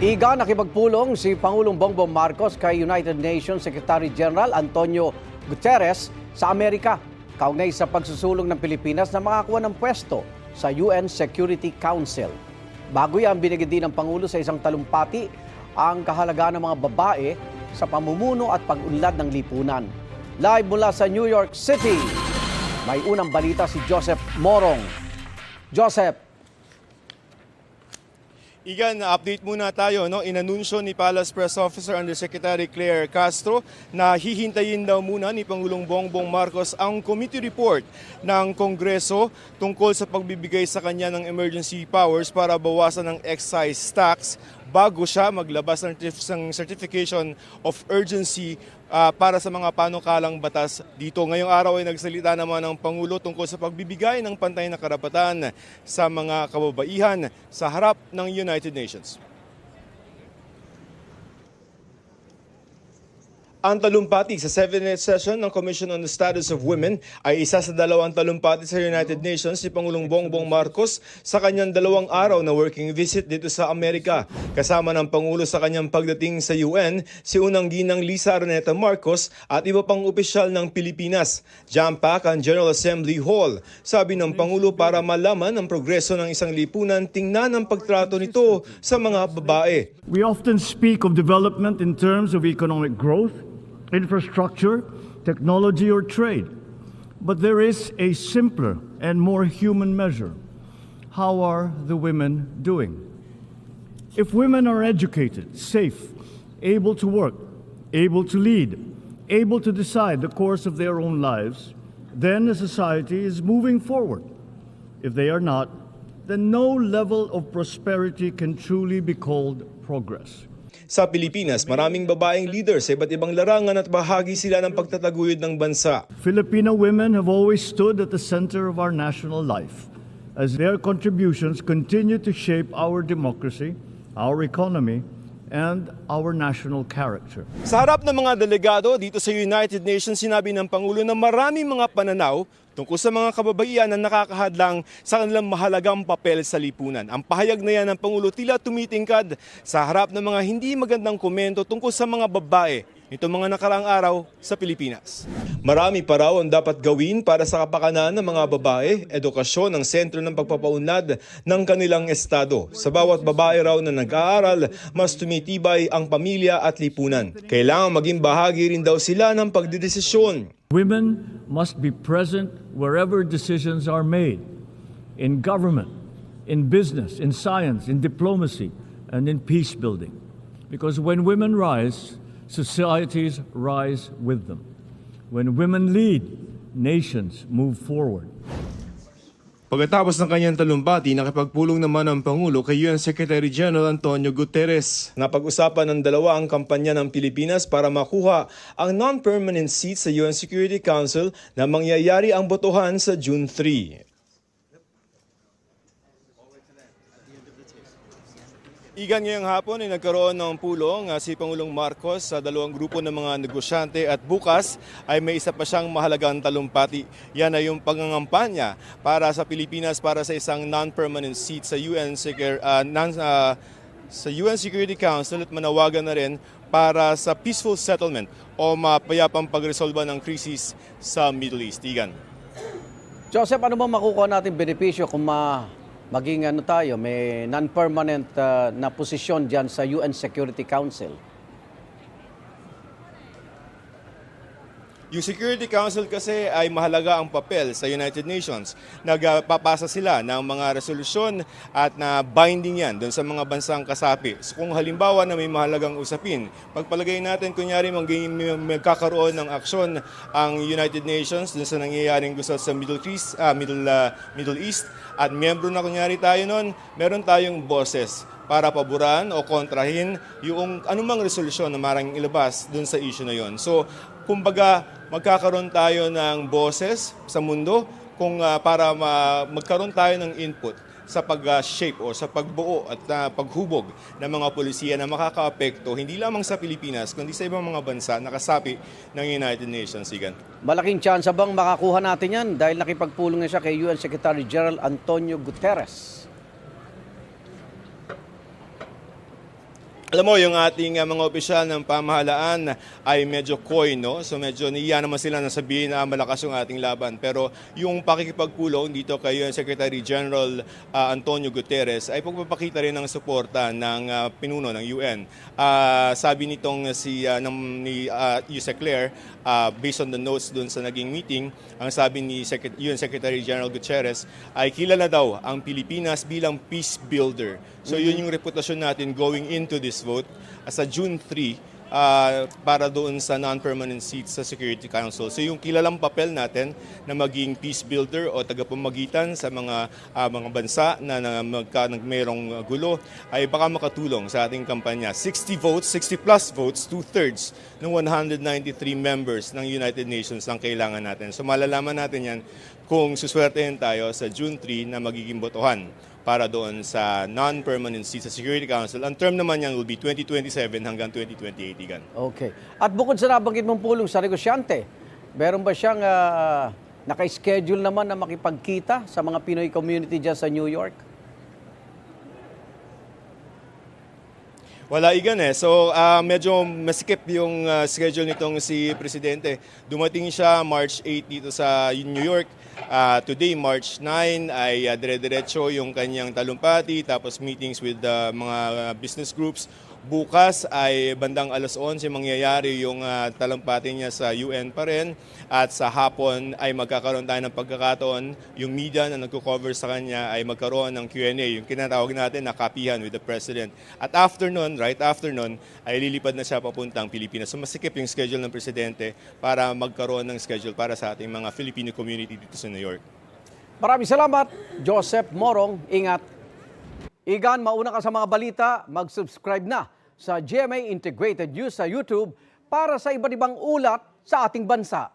Iga, nakipagpulong si Pangulong Bongbong Marcos kay United Nations Secretary General Antonio Guterres sa Amerika, kaugnay sa pagsusulong ng Pilipinas na makakuha ng pwesto sa UN Security Council. Bago yan, binigyan din ng Pangulo sa isang talumpati ang kahalagaan ng mga babae sa pamumuno at pag-unlad ng lipunan. Live mula sa New York City, may unang balita si Joseph Morong. Joseph. Igan, update muna tayo. Inanunsyo ni Palace Press Officer Undersecretary Claire Castro na hihintayin daw muna ni Pangulong Bongbong Marcos ang committee report ng Kongreso tungkol sa pagbibigay sa kanya ng emergency powers para bawasan ng excise tax bago siya maglabas ng certification of urgency para sa mga panukalang batas dito. Ngayong araw ay nagsalita naman ng Pangulo tungkol sa pagbibigay ng pantay na karapatan sa mga kababaihan sa harap ng United Nations. Ang talumpati sa 7th session ng Commission on the Status of Women ay isa sa dalawang talumpati sa United Nations si Pangulong Bongbong Marcos sa kanyang 2 araw na working visit dito sa Amerika. Kasama ng Pangulo sa kanyang pagdating sa UN, si Unang Ginang Lisa Araneta Marcos at iba pang opisyal ng Pilipinas. Jam-pack ang General Assembly Hall. Sabi ng Pangulo, para malaman ang progreso ng isang lipunan, tingnan ang pagtrato nito sa mga babae. We often speak of development in terms of economic growth, infrastructure, technology, or trade. But there is a simpler and more human measure. How are the women doing? If women are educated, safe, able to work, able to lead, able to decide the course of their own lives, then the society is moving forward. If they are not, then no level of prosperity can truly be called progress. Sa Pilipinas, maraming babaeng leader sa iba't ibang larangan at bahagi sila ng pagtataguyod ng bansa. Filipino women have always stood at the center of our national life as their contributions continue to shape our democracy, our economy, and our national character. Sa harap ng mga delegado dito sa United Nations, sinabi ng Pangulo na maraming mga pananaw tungkol sa mga kababaihan na nakakahadlang sa kanilang mahalagang papel sa lipunan. Ang pahayag na yan ng Pangulo tila tumitingkad sa harap ng mga hindi magandang komento tungkol sa mga babae nitong mga nakaraang araw sa Pilipinas. Marami pa raw ang dapat gawin para sa kapakanan ng mga babae. Edukasyon ang sentro ng pagpapaunlad ng kanilang estado. Sa bawat babae raw na nag-aaral, mas tumitibay ang pamilya at lipunan. Kailangan maging bahagi rin daw sila ng pagdedesisyon. Women must be present wherever decisions are made, in government, in business, in science, in diplomacy, and in peace building. Because when women rise, societies rise with them. When women lead, nations move forward. Pagkatapos ng kanyang talumpati, nakipagpulong naman ang Pangulo kay UN Secretary General Antonio Guterres. Napag-usapan ng dalawa ang kampanya ng Pilipinas para makuha ang non-permanent seat sa UN Security Council na mangyayari ang botohan sa June 3. Igan, ngayong hapon ay nagkaroon ng pulong si Pangulong Marcos sa dalawang grupo ng mga negosyante at bukas ay may isa pa siyang mahalagang talumpati. Yan ay yung pangangampanya para sa Pilipinas para sa isang non-permanent seat sa UN Security Council at manawagan na rin para sa peaceful settlement o mapayapang pagresolba ng krisis sa Middle East. Igan. Joseph, ano ba makukuha natin benepisyo kung maging may non-permanent na posisyon dyan sa UN Security Council? Yung Security Council kasi ay mahalaga ang papel sa United Nations. Nagpapasa sila ng mga resolusyon at na binding yan doon sa mga bansang kasapi. So kung halimbawa na may mahalagang usapin, pagpalagay natin kunyari magkakaroon ng aksyon ang United Nations doon sa nangyayaring gusto sa Middle East at miyembro na kunyari tayo noon, meron tayong boses para paboran o kontrahin yung anumang resolusyon na maraming ilabas doon sa issue na yon. So, kumbaga, magkakaroon tayo ng boses sa mundo para magkaroon tayo ng input sa pag-shape o sa pagbuo at paghubog ng mga polisiya na makakaapekto hindi lamang sa Pilipinas kundi sa ibang mga bansa na kasapi ng United Nations. Igan. Malaking tsansa bang makakuha natin yan dahil nakipagpulong na siya kay UN Secretary General Antonio Guterres? Alam mo, yung ating mga opisyal ng pamahalaan ay medyo coy, no? So medyo niya naman sila na sabihin na malakas yung ating laban. Pero yung pakikipagpulong dito kay UN Secretary General Antonio Guterres ay pagpapakita rin ng suporta ng pinuno ng UN. Sabi nitong ni Yusek Claire, based on the notes dun sa naging meeting, ang sabi ni UN Secretary General Guterres ay kilala daw ang Pilipinas bilang peace builder. So yun yung reputasyon natin going into this vote sa June 3 para doon sa non-permanent seats sa Security Council. So yung kilalang papel natin na maging peace builder o tagapamagitan sa mga bansa na mayroong gulo ay baka makatulong sa ating kampanya. 60 votes, 60 plus votes, 2/3 ng 193 members ng United Nations ang kailangan natin. So malalaman natin yan kung suswertehin tayo sa June 3 na magiging botohan para doon sa non-permanent seat sa Security Council. Ang term naman yan will be 2027 hanggang 2028, Igan. Okay. At bukod sa nabanggit mong pulong sa negosyante, meron ba siyang naka-schedule naman na makipagkita sa mga Pinoy community dyan sa New York? Wala, Igan eh. So medyo masikip yung schedule nitong si Presidente. Dumating siya March 8 dito sa New York. Today, March 9, ay dire-diretso yung kanyang talumpati, tapos meetings with mga business groups. Bukas ay bandang alas 11 mangyayari yung talumpati niya sa UN pa rin. At sa hapon ay magkakaroon tayo ng pagkakataon, yung media na nagko-cover sa kanya ay magkaroon ng Q&A, yung kinatawag natin na kapihan with the President. At right after nun, ay lilipad na siya papuntang Pilipinas. So masikip yung schedule ng Presidente para magkaroon ng schedule para sa ating mga Filipino community dito sa New York. Maraming salamat, Joseph Morong. Ingat. Igan, mauna ka sa mga balita, mag-subscribe na sa GMA Integrated News sa YouTube para sa iba't ibang ulat sa ating bansa.